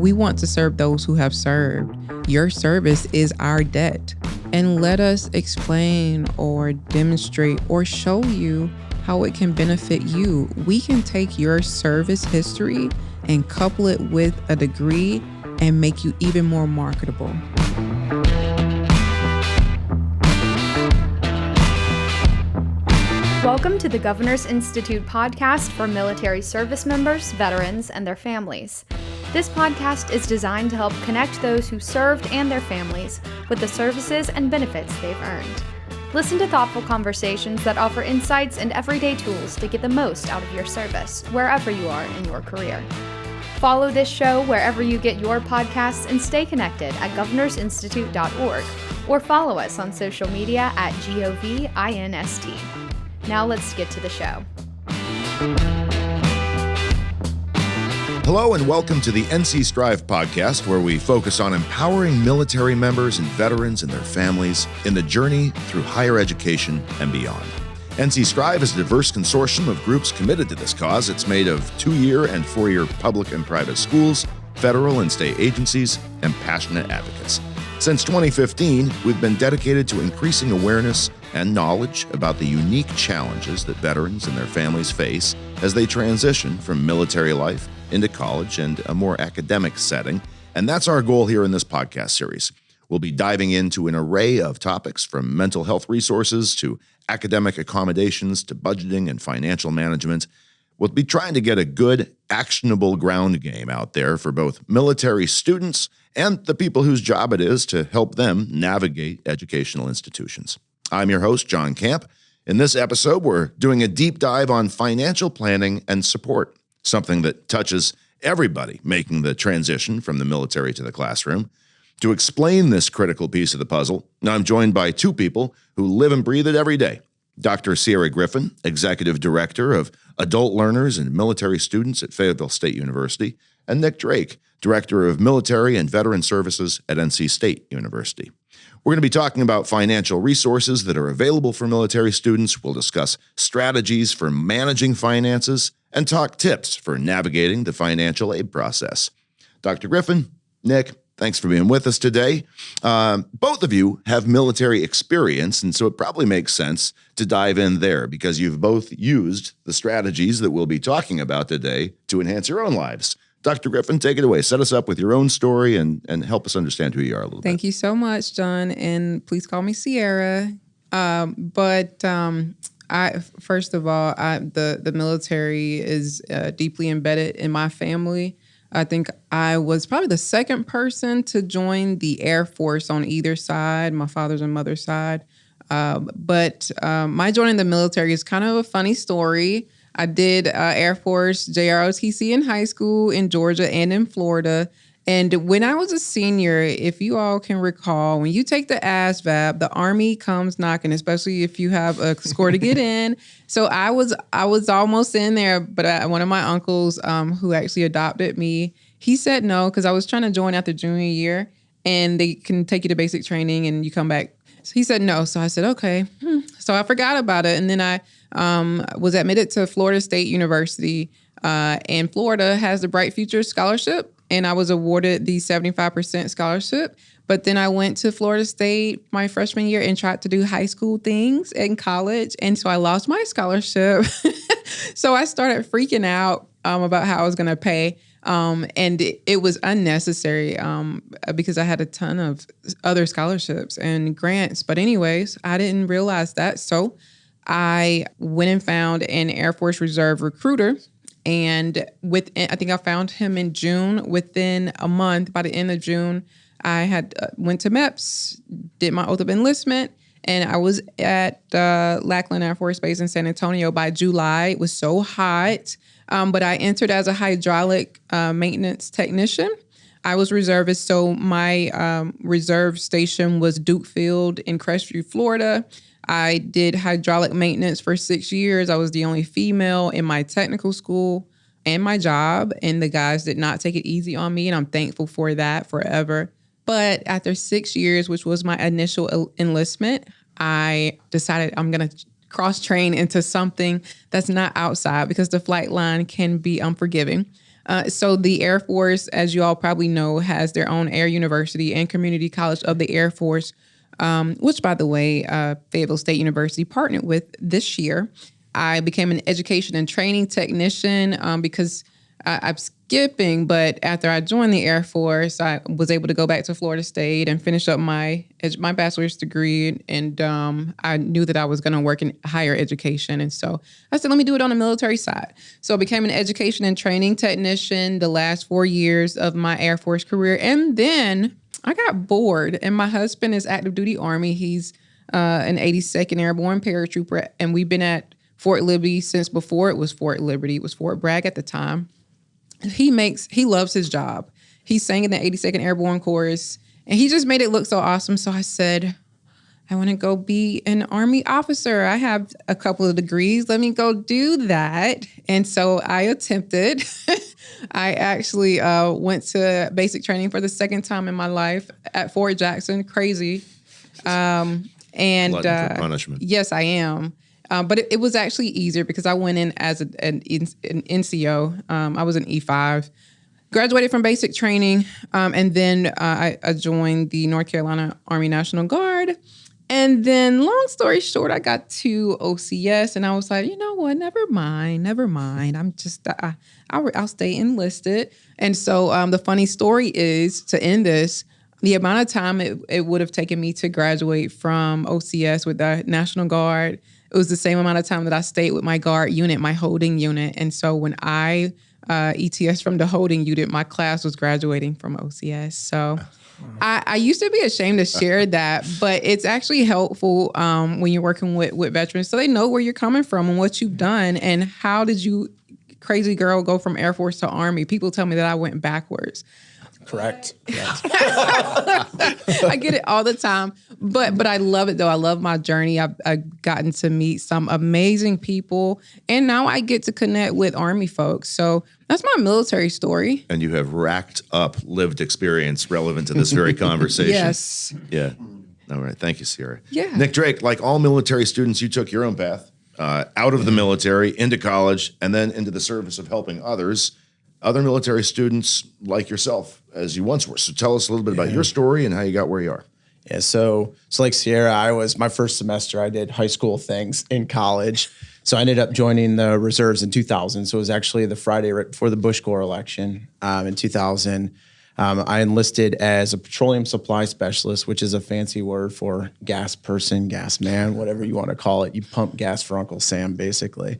We want to serve those who have served. Your service is our debt. And let us explain or demonstrate or show you how it can benefit you. We can take your service history and couple it with a degree and make you even more marketable. Welcome to the Governor's Institute podcast for military service members, veterans, and their families. This podcast is designed to help connect those who served and their families with the services and benefits they've earned. Listen to thoughtful conversations that offer insights and everyday tools to get the most out of your service, wherever you are in your career. Follow this show wherever you get your podcasts and stay connected at governorsinstitute.org or follow us on social media at GOVINST. Now let's get to the show. Hello and welcome to the NC Strive podcast, where we focus on empowering military members and veterans and their families in the journey through higher education and beyond. NC Strive is a diverse consortium of groups committed to this cause. It's made of 2-year and 4-year public and private schools, federal and state agencies, and passionate advocates. Since 2015, we've been dedicated to increasing awareness and knowledge about the unique challenges that veterans and their families face as they transition from military life into college and a more academic setting. And that's our goal here in this podcast series. We'll be diving into an array of topics from mental health resources to academic accommodations to budgeting and financial management. We'll be trying to get a good, actionable ground game out there for both military students and the people whose job it is to help them navigate educational institutions. I'm your host, John Camp. In this episode, we're doing a deep dive on financial planning and support, something that touches everybody making the transition from the military to the classroom. To explain this critical piece of the puzzle, I'm joined by two people who live and breathe it every day. Dr. Cierra Griffin, Executive Director of Adult Learners and Military Students at Fayetteville State University, and Nick Drake, Director of Military and Veteran Services at NC State University. We're going to be talking about financial resources that are available for military students. We'll discuss strategies for managing finances and talk tips for navigating the financial aid process. Dr. Griffin, Nick, thanks for being with us today. Both of you have military experience, and so it probably makes sense to dive in there because you've both used the strategies that we'll be talking about today to enhance your own lives. Dr. Griffin, take it away. Set us up with your own story and help us understand who you are a little bit. Thank you so much, John, and please call me Sierra. First of all, the military is deeply embedded in my family. I think I was probably the second person to join the Air Force on either side, my father's and mother's side. But my joining the military is kind of a funny story. I did Air Force JROTC in high school in Georgia and in Florida. And when I was a senior, if you all can recall, when you take the ASVAB, the Army comes knocking, especially if you have a score to get in. So I was almost in there, but one of my uncles who actually adopted me, he said no, because I was trying to join after junior year, and they can take you to basic training and you come back. So he said no. So I said, okay. So I forgot about it. And then I was admitted to Florida State University, and Florida has the Bright Future Scholarship. And I was awarded the 75% scholarship. But then I went to Florida State my freshman year and tried to do high school things in college. And so I lost my scholarship. So I started freaking out about how I was going to pay. And it was unnecessary because I had a ton of other scholarships and grants. But anyways, I didn't realize that. So I went and found an Air Force Reserve recruiter. And I think I found him in June. Within a month, by the end of June, I had went to MEPS, did my oath of enlistment, and I was at Lackland Air Force Base in San Antonio by July. It was so hot, but I entered as a hydraulic maintenance technician. I was reservist, so my reserve station was Duke Field in Crestview, Florida. I did hydraulic maintenance for 6 years. I was the only female in my technical school and my job, and the guys did not take it easy on me, and I'm thankful for that forever. But after 6 years, which was my initial enlistment, I decided I'm going to cross-train into something that's not outside because the flight line can be unforgiving. So the Air Force, as you all probably know, has their own Air University and Community College of the Air Force, which, by the way, Fayetteville State University partnered with this year. I became an education and training technician because I'm skipping, but after I joined the Air Force, I was able to go back to Florida State and finish up my bachelor's degree. And I knew that I was going to work in higher education. And so I said, let me do it on the military side. So I became an education and training technician the last 4 years of my Air Force career. And then I got bored. And my husband is active duty Army. He's an 82nd Airborne paratrooper. And we've been at Fort Liberty since before it was Fort Liberty. It was Fort Bragg at the time. He loves his job. He sang in the 82nd Airborne Chorus, and he just made it look so awesome. So I said, I want to go be an Army officer. I have a couple of degrees. Let me go do that. And so I attempted. I actually went to basic training for the second time in my life at Fort Jackson. Crazy. And for punishment. Yes, I am. But it was actually easier because I went in as an NCO. I was an E5. Graduated from basic training, and then I joined the North Carolina Army National Guard. And then, long story short, I got to OCS, and I was like, you know what? Never mind. I'm just, I'll stay enlisted. And so the funny story is, to end this, the amount of time it would have taken me to graduate from OCS with the National Guard, it was the same amount of time that I stayed with my Guard unit, my holding unit. And so when I ETS from the holding unit, my class was graduating from OCS. So I used to be ashamed to share that, but it's actually helpful when you're working with veterans, so they know where you're coming from and what you've done and how did you, crazy girl, go from Air Force to Army. People tell me that I went backwards. Correct. I get it all the time, but I love it though. I love my journey. I've gotten to meet some amazing people, and now I get to connect with Army folks. So that's my military story. And you have racked up lived experience relevant to this very conversation. Yes. Yeah. All right. Thank you, Cierra. Yeah. Nick Drake, like all military students, you took your own path out of the military, into college, and then into the service of helping others. Other military students like yourself, as you once were. So tell us a little bit about your story and how you got where you are. Yeah, so like Cierra, my first semester, I did high school things in college. So I ended up joining the reserves in 2000. So it was actually the Friday right before the Bush Gore election in 2000. I enlisted as a petroleum supply specialist, which is a fancy word for gas person, gas man, whatever you want to call it. You pump gas for Uncle Sam, basically.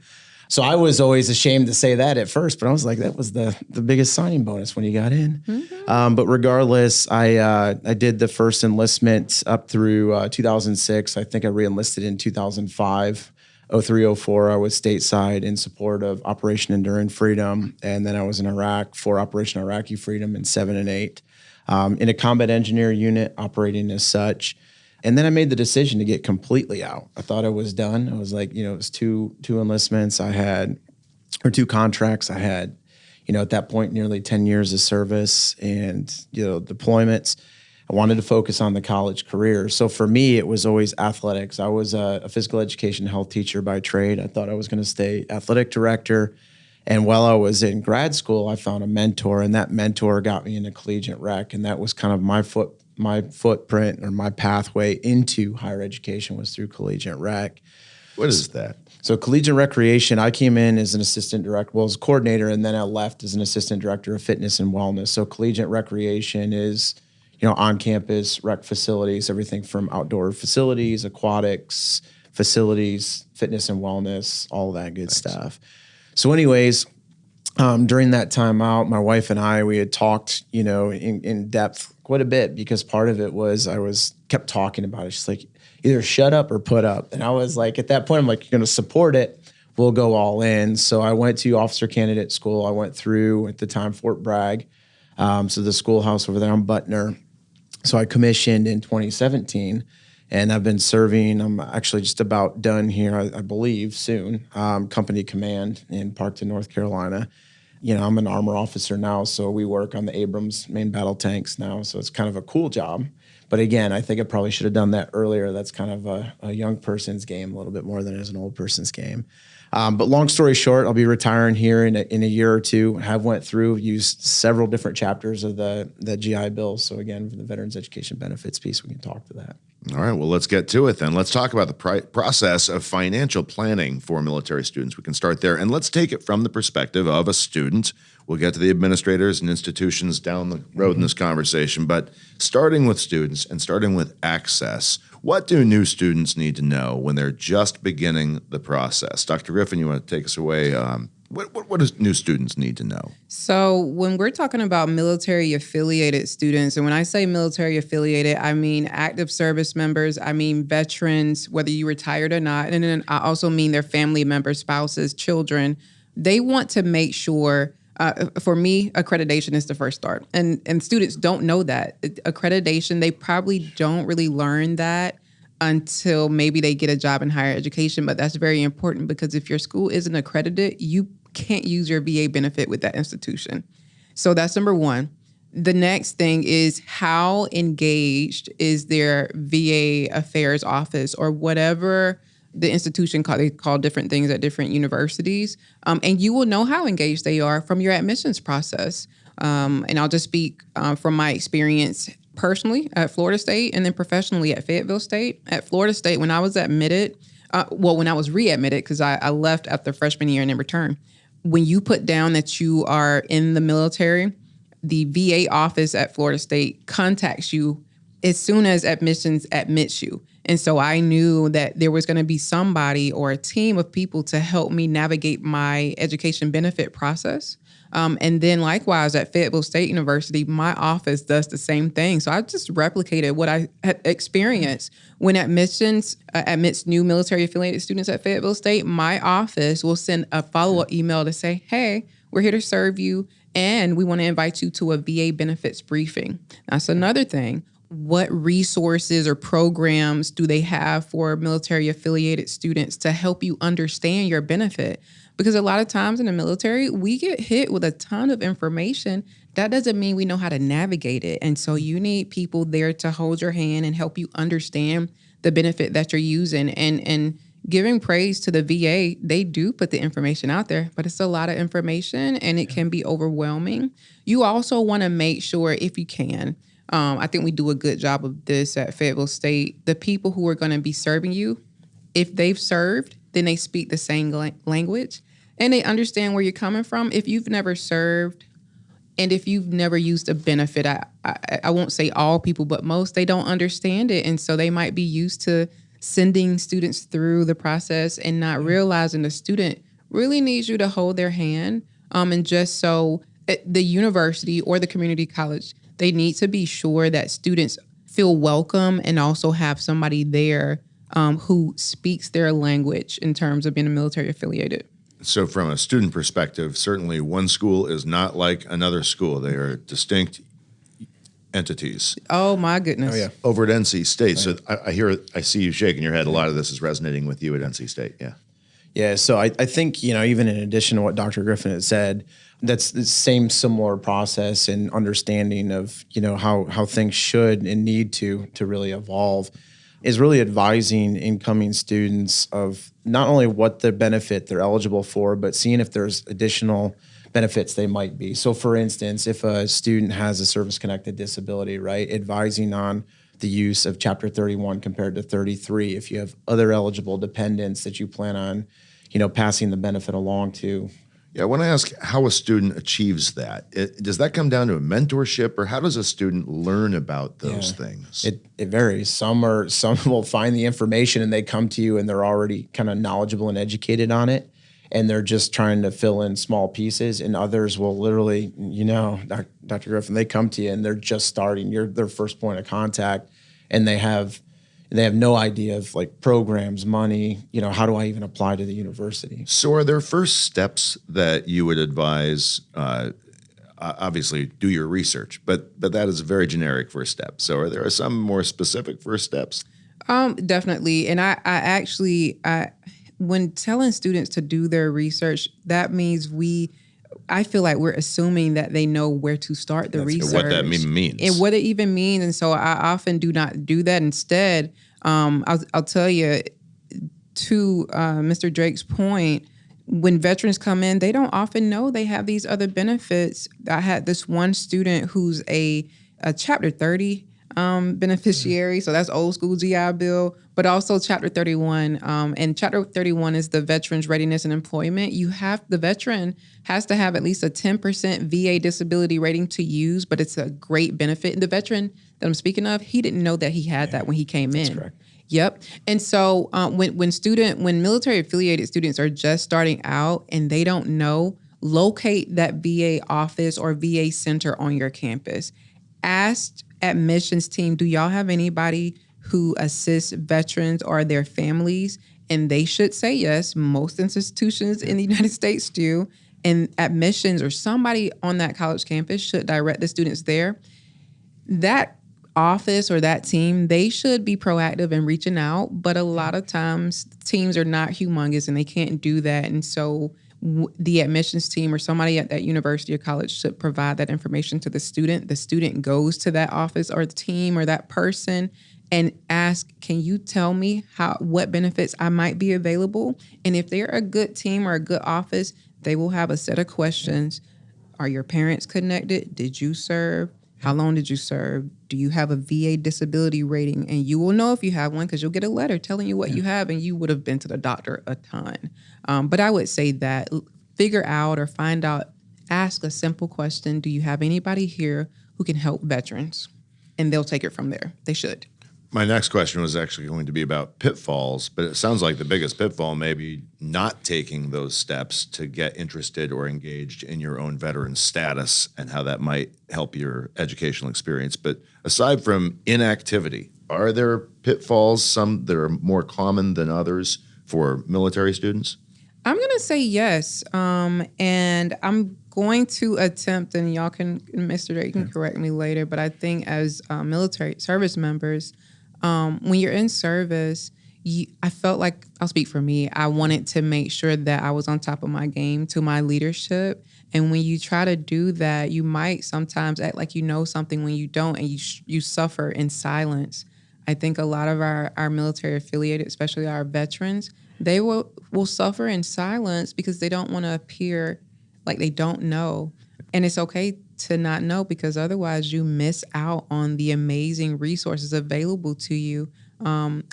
So I was always ashamed to say that at first, but I was like, that was the biggest signing bonus when you got in. Mm-hmm. But regardless, I did the first enlistment up through 2006. I think I re-enlisted in 2005. 0304, I was stateside in support of Operation Enduring Freedom. And then I was in Iraq for Operation Iraqi Freedom in 7 and 8 in a combat engineer unit operating as such. And then I made the decision to get completely out. I thought I was done. I was like, it was two enlistments I had, or 2 contracts I had, at that point, nearly 10 years of service and, deployments. I wanted to focus on the college career. So for me, it was always athletics. I was a physical education health teacher by trade. I thought I was going to stay athletic director. And while I was in grad school, I found a mentor, and that mentor got me into collegiate rec. And that was kind of my footprint or my pathway into higher education was through collegiate rec. What is that? So collegiate recreation, I came in as an assistant director, as a coordinator, and then I left as an assistant director of fitness and wellness. So collegiate recreation is, on-campus rec facilities, everything from outdoor facilities, aquatics, facilities, fitness and wellness, all that good stuff. So anyways, during that time out, my wife and we had talked, in depth quite a bit, because part of it was kept talking about it. She's like, either shut up or put up. And I was like, at that point, I'm like, you're going to support it, we'll go all in. So I went to officer candidate school. I went through, at the time, Fort Bragg. So the schoolhouse over there on Butner. So I commissioned in 2017, and I've been serving. I'm actually just about done here, I believe, soon. Company command in Parkton, North Carolina. I'm an armor officer now, so we work on the Abrams main battle tanks now. So it's kind of a cool job. But again, I think I probably should have done that earlier. That's kind of a young person's game, a little bit more than it is an old person's game. But long story short, I'll be retiring here in a year or two. Have went through, used several different chapters of the GI Bill. So again, for the Veterans Education Benefits piece, we can talk to that. All right, well, let's get to it then. Let's talk about the process of financial planning for military students. We can start there, and let's take it from the perspective of a student. We'll get to the administrators and institutions down the road in this conversation, but starting with students and starting with access, what do new students need to know when they're just beginning the process? Dr. Griffin, you want to take us away? What do new students need to know? So when we're talking about military affiliated students, and when I say military affiliated, I mean active service members, I mean veterans, whether you retired or not. And then I also mean their family members, spouses, children. They want to make sure, for me, accreditation is the first start. And students don't know that. Accreditation, they probably don't really learn that until maybe they get a job in higher education. But that's very important because if your school isn't accredited, you can't use your VA benefit with that institution. So that's number one. The next thing is how engaged is their VA affairs office or whatever the institution they call different things at different universities. And you will know how engaged they are from your admissions process. And I'll just speak from my experience personally at Florida State and then professionally at Fayetteville State. At Florida State, when I was admitted, when I was readmitted, because I left after freshman year and then returned, when you put down that you are in the military, the VA office at Florida State contacts you as soon as admissions admits you. And so I knew that there was going to be somebody or a team of people to help me navigate my education benefit process. And then likewise at Fayetteville State University, my office does the same thing. So I just replicated what I had experienced when admits new military affiliated students at Fayetteville State. My office will send a follow-up email to say, hey, we're here to serve you, and we want to invite you to a VA benefits briefing. That's another thing. What resources or programs do they have for military affiliated students to help you understand your benefit? Because a lot of times in the military, we get hit with a ton of information. That doesn't mean we know how to navigate it. And so you need people there to hold your hand and help you understand the benefit that you're using. And giving praise to the VA, they do put the information out there, but it's a lot of information and it can be overwhelming. You also want to make sure, if you can, I think we do a good job of this at Fayetteville State, the people who are going to be serving you, if they've served, then they speak the same language and they understand where you're coming from. If you've never served and if you've never used a benefit, I won't say all people, but most, they don't understand it. And so they might be used to sending students through the process and not realizing the student really needs you to hold their hand. And just so the university or the community college, they need to be sure that students feel welcome and also have somebody there who speaks their language in terms of being a military affiliated. So from a student perspective, certainly one school is not like another school. They are distinct entities. Oh, my goodness. Oh, yeah. Over at NC State. So I see you shaking your head. A lot of this is resonating with you at NC State. Yeah. Yeah. So I think, even in addition to what Dr. Griffin had said, that's the same similar process and understanding of, how things should and need to really evolve is really advising incoming students of not only what the benefit they're eligible for, but seeing if there's additional benefits they might be. So for instance, if a student has a service-connected disability, right, advising on the use of Chapter 31 compared to 33, if you have other eligible dependents that you plan on, passing the benefit along to. Yeah, I want to ask how a student achieves that. Does that come down to a mentorship, or how does a student learn about those things? It varies. Some will find the information and they come to you and they're already kind of knowledgeable and educated on it, and they're just trying to fill in small pieces. And others will literally, Dr. Griffin, they come to you and they're just starting. You're their first point of contact, and they have no idea of like programs, money, how do I even apply to the university? So are there first steps that you would advise? Obviously, do your research, but that is a very generic first step. So are there some more specific first steps? Definitely. And I actually, when telling students to do their research, that means I feel like we're assuming that they know where to start the research. What that means. And what it even means. And so I often do not do that. Instead, I'll tell you, to Mr. Drake's point, when veterans come in, they don't often know they have these other benefits. I had this one student who's a Chapter 30 beneficiary. So that's old school GI Bill, but also Chapter 31. And Chapter 31 is the Veterans Readiness and Employment. The veteran has to have at least a 10% VA disability rating to use, but it's a great benefit. And the veteran that I'm speaking of, he didn't know that he had that when he came in. That's correct. Yep. And so when military affiliated students are just starting out and they don't know, locate that VA office or VA center on your campus. Ask admissions team, do y'all have anybody who assists veterans or their families? And they should say yes. Most institutions in the United States do. And admissions or somebody on that college campus should direct the students there. That office or that team, they should be proactive in reaching out. But a lot of times teams are not humongous and they can't do that. And so the admissions team or somebody at that university or college should provide that information to the student. The student goes to that office or the team or that person and ask, can you tell me what benefits I might be available? And if they're a good team or a good office, they will have a set of questions. Are your parents connected? Did you serve? How long did you serve? Do you have a VA disability rating? And you will know if you have one because you'll get a letter telling you what you have, and you would have been to the doctor a ton. But I would say that figure out or find out, ask a simple question. Do you have anybody here who can help veterans? And they'll take it from there. They should. My next question was actually going to be about pitfalls, but it sounds like the biggest pitfall may be not taking those steps to get interested or engaged in your own veteran status and how that might help your educational experience. But aside from inactivity, are there pitfalls, some that are more common than others for military students? I'm going to say yes. And I'm going to attempt, and y'all can, Mr. Drake can correct me later, but I think as military service members, when you're in service, I felt like, I'll speak for me, I wanted to make sure that I was on top of my game to my leadership. And when you try to do that, you might sometimes act like you know something when you don't, and you suffer in silence. I think a lot of our military affiliated, especially our veterans, they will suffer in silence because they don't want to appear like they don't know. And it's okay to not know, because otherwise you miss out on the amazing resources available to you. I'm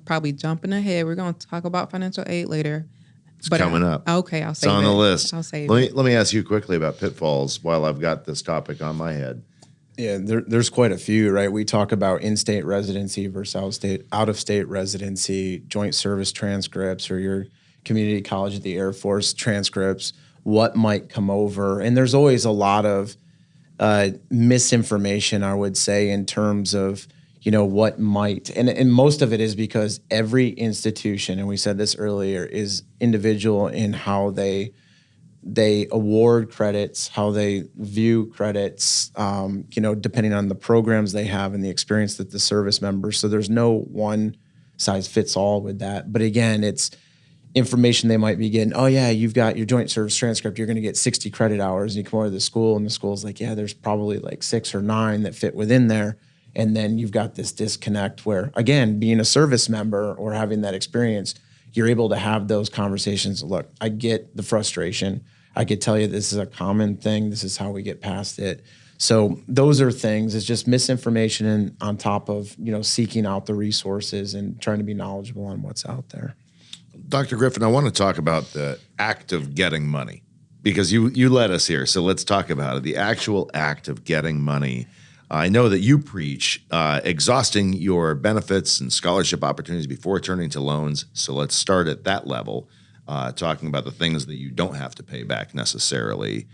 probably jumping ahead. We're going to talk about financial aid later. It's coming up. Okay, I'll save it. It's on the list. I'll save it. Let me ask you quickly about pitfalls while I've got this topic on my head. Yeah, there's quite a few, right? We talk about in-state residency versus out-of-state residency, joint service transcripts, or your community college at the Air Force transcripts, what might come over. And there's always a lot of misinformation, I would say, in terms of, what might. And most of it is because every institution, and we said this earlier, is individual in how they award credits, how they view credits, depending on the programs they have and the experience that the service members. So there's no one size fits all with that. But again, it's information they might be getting. Oh yeah, you've got your joint service transcript. You're going to get 60 credit hours. And you come over to the school, and the school's like, yeah, there's probably like 6 or 9 that fit within there. And then you've got this disconnect where, again, being a service member or having that experience, you're able to have those conversations. Look, I get the frustration. I could tell you this is a common thing. This is how we get past it. So those are things. It's just misinformation, and on top of, seeking out the resources and trying to be knowledgeable on what's out there. Dr. Griffin, I want to talk about the act of getting money, because you led us here. So let's talk about it. The actual act of getting money. I know that you preach exhausting your benefits and scholarship opportunities before turning to loans. So let's start at that level, talking about the things that you don't have to pay back necessarily.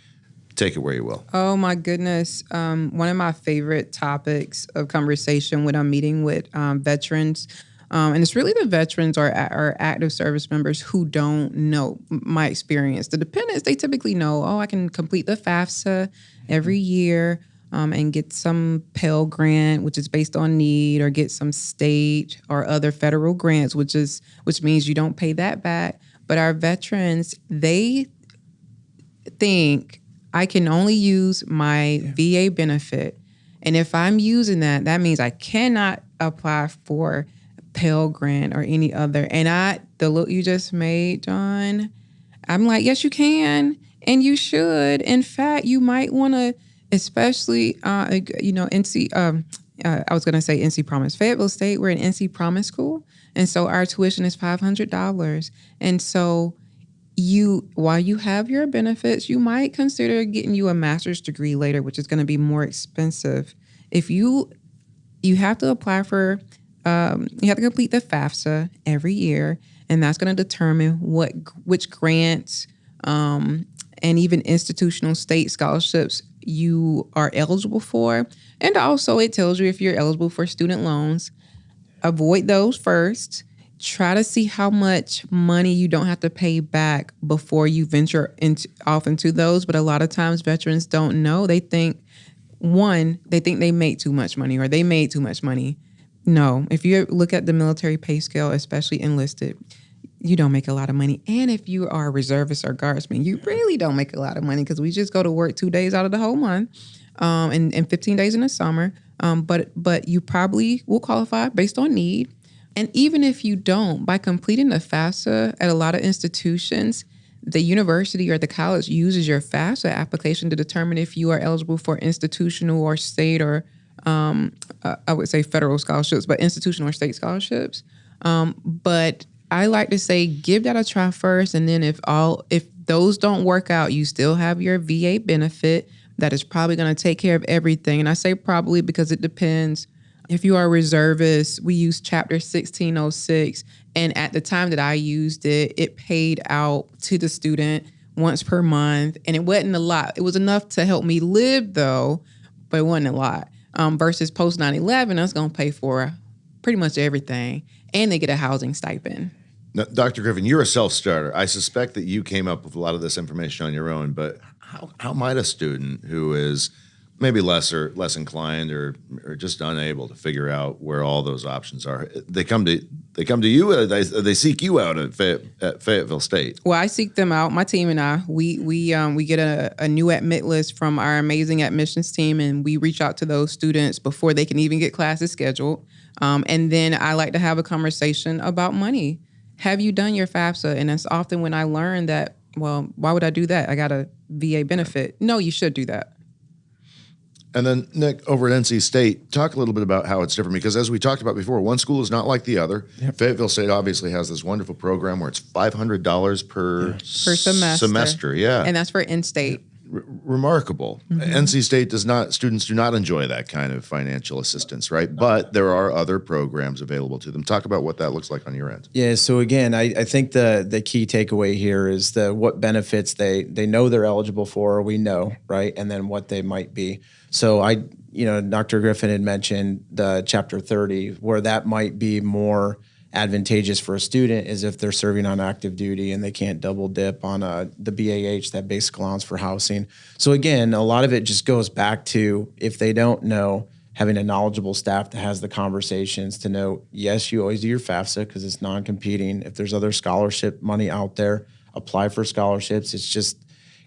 Take it where you will. Oh, my goodness. One of my favorite topics of conversation when I'm meeting with veterans, and it's really the veterans or active service members who don't know my experience. The dependents, they typically know, I can complete the FAFSA every year and get some Pell Grant, which is based on need, or get some state or other federal grants, which means you don't pay that back. But our veterans, they think I can only use my VA benefit. And if I'm using that means I cannot apply for Pell Grant or any other. And the look you just made, John, I'm like, yes, you can, and you should. In fact, you might want to, especially, NC. I was going to say NC Promise. Fayetteville State, we're an NC Promise school, and so our tuition is $500. And so, while you have your benefits, you might consider getting you a master's degree later, which is going to be more expensive. If you have to apply for, you have to complete the FAFSA every year. And that's going to determine which grants and even institutional state scholarships you are eligible for. And also it tells you if you're eligible for student loans. Avoid those first. Try to see how much money you don't have to pay back before you venture off into those. But a lot of times veterans don't know. They think they make too much money or they made too much money. No, if you look at the military pay scale, especially enlisted, you don't make a lot of money. And if you are a reservist or guardsman, you really don't make a lot of money because we just go to work 2 days out of the whole month and 15 days in the summer. But you probably will qualify based on need. And even if you don't, by completing the FAFSA at a lot of institutions, the university or the college uses your FAFSA application to determine if you are eligible for institutional or state or I would say federal scholarships, but institutional or state scholarships. But I like to say give that a try first, and then if those don't work out, you still have your VA benefit that is probably going to take care of everything. And I say probably because it depends. If you are a reservist, we use Chapter 1606, and at the time that I used it, it paid out to the student once per month, and it wasn't a lot. It was enough to help me live, though, but it wasn't a lot. Versus post 9/11, I was going to pay for pretty much everything, and they get a housing stipend. Now, Dr. Griffin, you're a self-starter. I suspect that you came up with a lot of this information on your own, but how might a student who is maybe less inclined or just unable to figure out where all those options are, they come to you, or they seek you out at Fayetteville State? Well, I seek them out. My team and I, we get a new admit list from our amazing admissions team, and we reach out to those students before they can even get classes scheduled. And then I like to have a conversation about money. Have you done your FAFSA? And that's often when I learn that, well, why would I do that? I got a VA benefit. No, you should do that. And then, Nick, over at NC State, talk a little bit about how it's different, because as we talked about before, one school is not like the other. Yep. Fayetteville State obviously has this wonderful program where it's $500 per semester. Yeah. And that's for in-state. Remarkable. Mm-hmm. NC State students do not enjoy that kind of financial assistance, right? But there are other programs available to them. Talk about what that looks like on your end. Yeah, so again, I think the key takeaway here is what benefits they know they're eligible for, or we know, right? And then what they might be. So Dr. Griffin had mentioned the Chapter 30, where that might be more advantageous for a student is if they're serving on active duty and they can't double dip on the BAH, that basic allowance for housing. So again, a lot of it just goes back to, if they don't know, having a knowledgeable staff that has the conversations to know, yes, you always do your FAFSA because it's non-competing. If there's other scholarship money out there, apply for scholarships. It's just,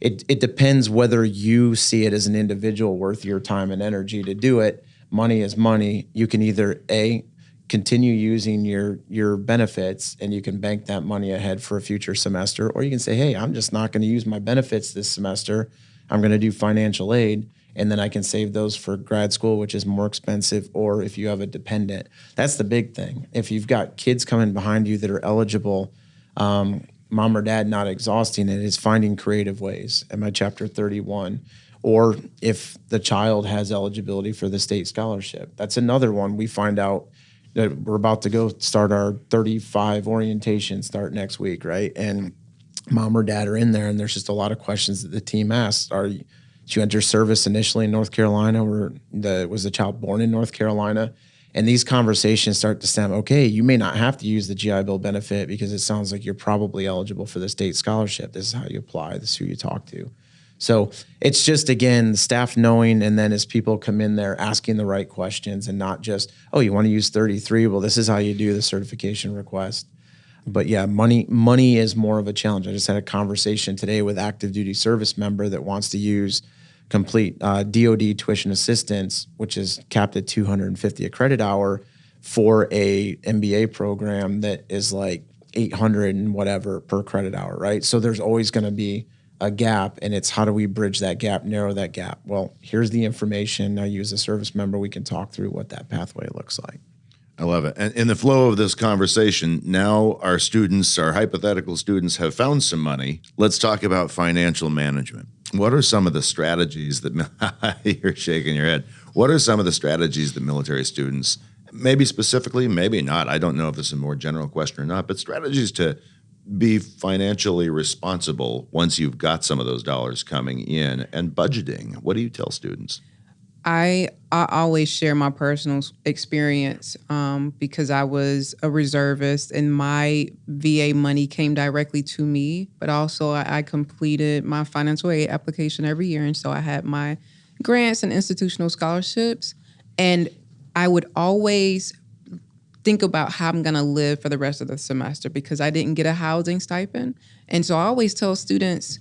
it depends whether you see it as an individual worth your time and energy to do it. Money is money. You can either continue using your benefits and you can bank that money ahead for a future semester, or you can say, hey, I'm just not going to use my benefits this semester. I'm going to do financial aid, and then I can save those for grad school, which is more expensive, or if you have a dependent. That's the big thing. If you've got kids coming behind you that are eligible, mom or dad not exhausting it is finding creative ways. At my Chapter 31, or if the child has eligibility for the state scholarship, that's another one. We find out that we're about to go start our 35 orientation start next week, right? And mom or dad are in there, and there's just a lot of questions that the team asks. Did you enter service initially in North Carolina, or was the child born in North Carolina? And these conversations start to stem, okay, you may not have to use the GI Bill benefit because it sounds like you're probably eligible for the state scholarship. This is how you apply. This is who you talk to. So it's just, again, the staff knowing, and then as people come in there asking the right questions and not just, oh, you want to use 33? Well, this is how you do the certification request. But yeah, money is more of a challenge. I just had a conversation today with active duty service member that wants to use complete DOD tuition assistance, which is capped at 250 a credit hour for a MBA program that is like $800 and whatever per credit hour, right? So there's always going to be a gap, and it's how do we bridge that gap, narrow that gap? Well, here's the information. Now you as a service member, we can talk through what that pathway looks like. I love it. And in the flow of this conversation, now our students, our hypothetical students, have found some money. Let's talk about financial management. What are some of the strategies that you're shaking your head? What are some of the strategies that military students, maybe specifically, maybe not, I don't know if this is a more general question or not, but strategies to be financially responsible once you've got some of those dollars coming in, and budgeting? What do you tell students? I always share my personal experience because I was a reservist and my VA money came directly to me, but also I completed my financial aid application every year. And so I had my grants and institutional scholarships. And I would always think about how I'm going to live for the rest of the semester because I didn't get a housing stipend. And so I always tell students,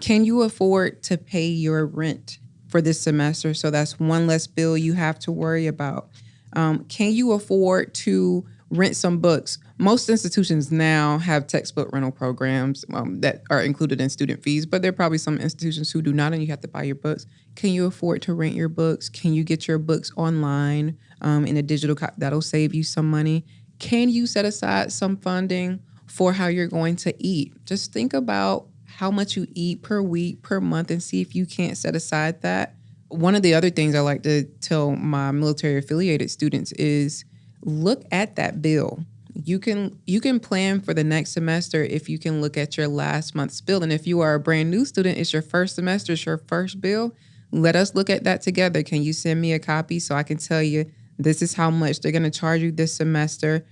can you afford to pay your rent for this semester? So that's one less bill you have to worry about. Can you afford to rent some books? Most institutions now have textbook rental programs that are included in student fees, but there are probably some institutions who do not, and you have to buy your books. Can you afford to rent your books? Can you get your books online in a digital copy? That'll save you some money. Can you set aside some funding for how you're going to eat? Just think about how much you eat per week, per month, and see if you can't set aside that. One of the other things I like to tell my military affiliated students is look at that bill. You can plan for the next semester if you can look at your last month's bill. And if you are a brand new student, it's your first semester, it's your first bill. Let us look at that together. Can you send me a copy so I can tell you this is how much they're going to charge you this semester?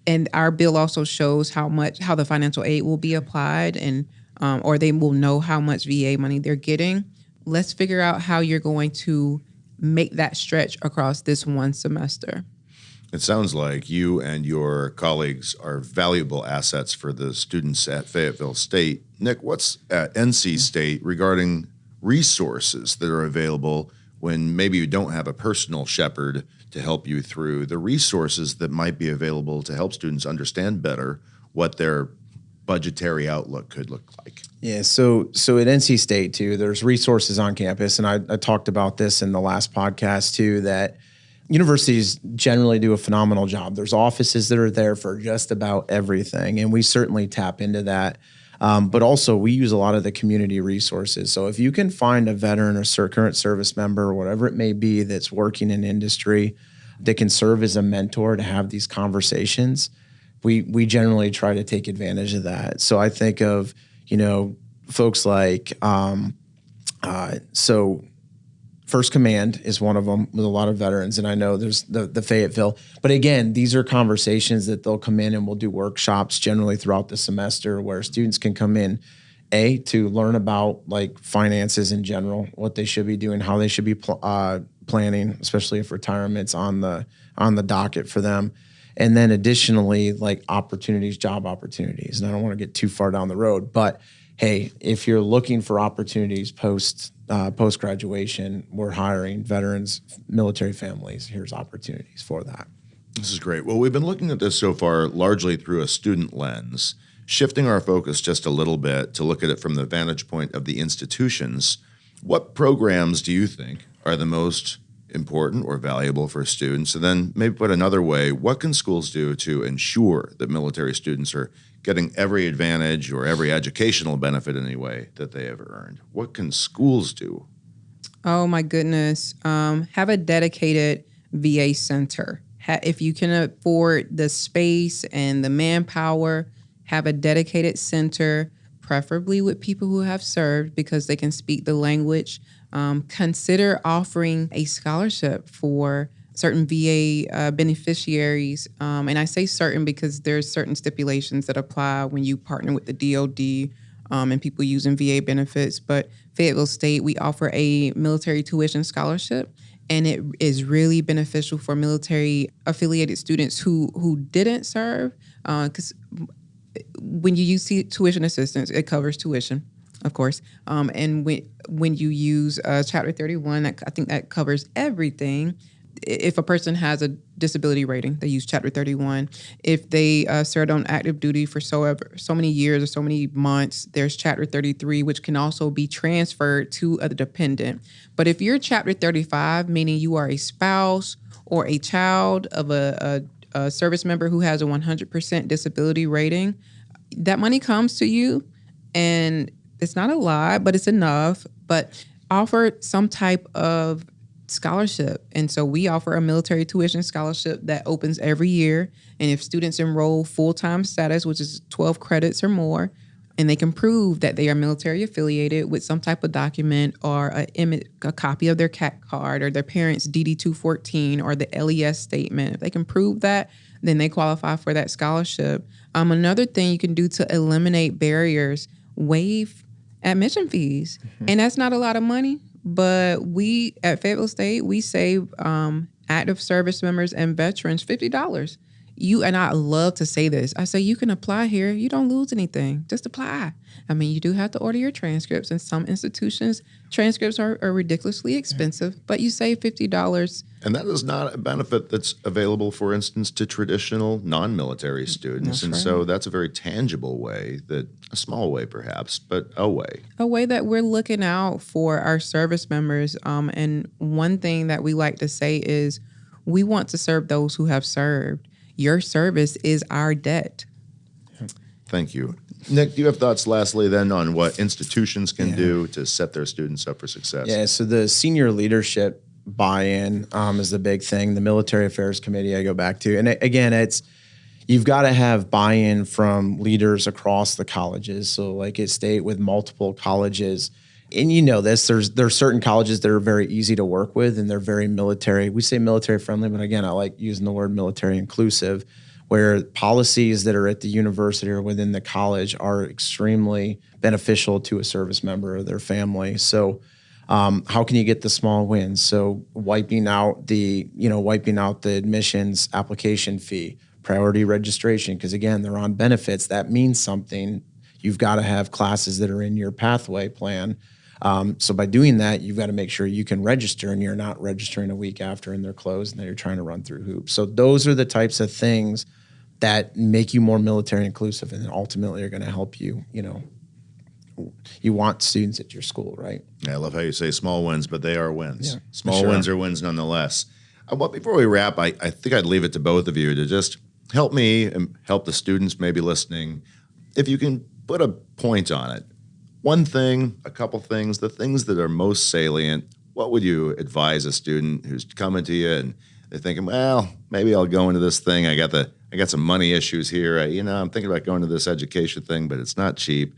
And our bill also shows how the financial aid will be applied, and or they will know how much VA money they're getting. Let's figure out how you're going to make that stretch across this one semester. It sounds like you and your colleagues are valuable assets for the students at Fayetteville State. Nick, what's at NC State regarding resources that are available when maybe you don't have a personal shepherd to help you through, the resources that might be available to help students understand better what their budgetary outlook could look like? Yeah, so at NC State too, there's resources on campus, and I talked about this in the last podcast too, that universities generally do a phenomenal job. There's offices that are there for just about everything, and we certainly tap into that. But also, we use a lot of the community resources. So if you can find a veteran or current service member, or whatever it may be, that's working in industry that can serve as a mentor to have these conversations, we generally try to take advantage of that. So I think of, folks like, First Command is one of them with a lot of veterans, and I know there's the Fayetteville. But again, these are conversations that they'll come in, and we'll do workshops generally throughout the semester where students can come in, to learn about like finances in general, what they should be doing, how they should be planning, especially if retirement's on the docket for them. And then additionally, like job opportunities. And I don't want to get too far down the road, but hey, if you're looking for opportunities post-graduation, we're hiring veterans, military families. Here's opportunities for that. This is great. Well, we've been looking at this so far largely through a student lens, shifting our focus just a little bit to look at it from the vantage point of the institutions. What programs do you think are the most important or valuable for students? And then maybe put another way, what can schools do to ensure that military students are getting every advantage or every educational benefit in any way that they have earned? What can schools do? Oh my goodness. Have a dedicated VA center. If you can afford the space and the manpower, have a dedicated center, preferably with people who have served because they can speak the language. Consider offering a scholarship for certain VA beneficiaries. And I say certain because there's certain stipulations that apply when you partner with the DOD and people using VA benefits. But Fayetteville State, we offer a military tuition scholarship, and it is really beneficial for military affiliated students who didn't serve, because when you use tuition assistance, it covers tuition, of course. And when you use Chapter 31, I think that covers everything. if a person has a disability rating, they use Chapter 31. If they served on active duty for so many years or so many months, there's Chapter 33, which can also be transferred to a dependent. But if you're Chapter 35, meaning you are a spouse or a child of a service member who has a 100% disability rating, that money comes to you, and it's not a lot, but it's enough. But offer some type of scholarship. And so we offer a military tuition scholarship that opens every year. And if students enroll full-time status, which is 12 credits or more, and they can prove that they are military affiliated with some type of document or a copy of their CAT card or their parents' DD-214 or the LES statement, if they can prove that, then they qualify for that scholarship. Another thing you can do to eliminate barriers, waive admission fees. Mm-hmm. And that's not a lot of money, but we at Fayetteville State, we save active service members and veterans $50. And I love to say this. I say, you can apply here. You don't lose anything. Just apply. I mean, you do have to order your transcripts. In some institutions, transcripts are ridiculously expensive, but you save $50. And that is not a benefit that's available, for instance, to traditional non-military students. That's right. So that's a very tangible way, a small way perhaps, but a way. A way that we're looking out for our service members. And one thing that we like to say is we want to serve those who have served. Your service is our debt. Thank you. Nick, do you have thoughts lastly then on what institutions can do to set their students up for success? Yeah, so the senior leadership buy-in is the big thing. The military affairs committee I go back to. And again, you've got to have buy-in from leaders across the colleges. So like at State with multiple colleges, and you know this, there's certain colleges that are very easy to work with and they're very military. We say military friendly, but again, I like using the word military inclusive, where policies that are at the university or within the college are extremely beneficial to a service member or their family. So how can you get the small wins? So wiping out the admissions application fee, priority registration, because again, they're on benefits. That means something. You've got to have classes that are in your pathway plan. So by doing that, you've got to make sure you can register and you're not registering a week after and they're closed and then you're trying to run through hoops. So those are the types of things that make you more military inclusive and ultimately are going to help you, you want students at your school, right? I love how you say small wins, but they are wins. Yeah, small wins are wins nonetheless. Well, before we wrap, I think I'd leave it to both of you to just help me and help the students maybe listening. If you can put a point on it, one thing, a couple things, the things that are most salient, what would you advise a student who's coming to you and they're thinking, well, maybe I'll go into this thing. I got some money issues here. I'm thinking about going to this education thing, but it's not cheap.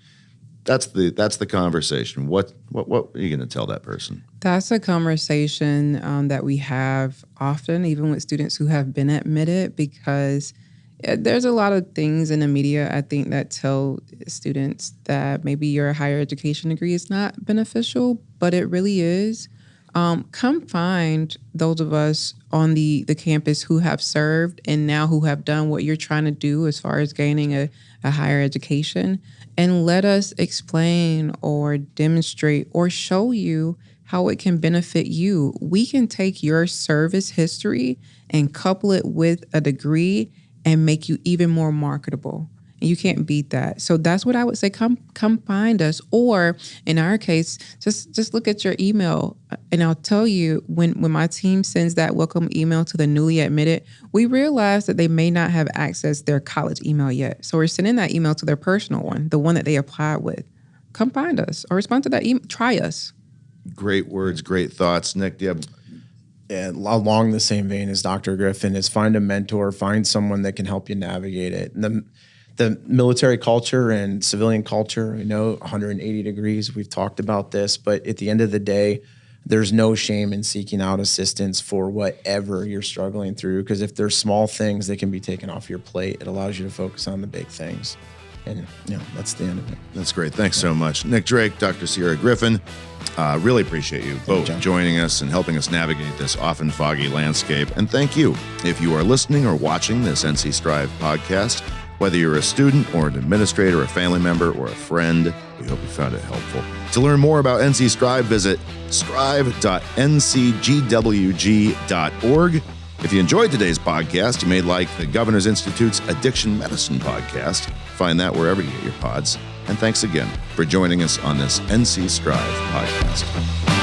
That's the conversation. What are you going to tell that person? That's a conversation that we have often, even with students who have been admitted, because there's a lot of things in the media, I think, that tell students that maybe your higher education degree is not beneficial, but it really is. Come find those of us on the campus who have served and now who have done what you're trying to do as far as gaining a higher education, and let us explain or demonstrate or show you how it can benefit you. We can take your service history and couple it with a degree and make you even more marketable. And you can't beat that. So that's what I would say. Come find us. Or in our case, just look at your email. And I'll tell you, when my team sends that welcome email to the newly admitted, we realize that they may not have accessed their college email yet. So we're sending that email to their personal one, the one that they applied with. Come find us or respond to that email. Try us. Great words, great thoughts. Nick, do you have... And along the same vein as Dr. Griffin is find a mentor, find someone that can help you navigate it. And the military culture and civilian culture, 180 degrees, we've talked about this, but at the end of the day, there's no shame in seeking out assistance for whatever you're struggling through, because if there's small things that can be taken off your plate, it allows you to focus on the big things. And that's the end of it. That's great. Thanks so much. Nick Drake, Dr. Cierra Griffin, really appreciate you both joining us and helping us navigate this often foggy landscape. And thank you. If you are listening or watching this NC Strive podcast, whether you're a student or an administrator, a family member, or a friend, We hope you found it helpful. To learn more about NC Strive, visit strive.ncgwg.org. If you enjoyed today's podcast, you may like the Governor's Institute's Addiction Medicine podcast. Find that wherever you get your pods. And thanks again for joining us on this NC Strive podcast.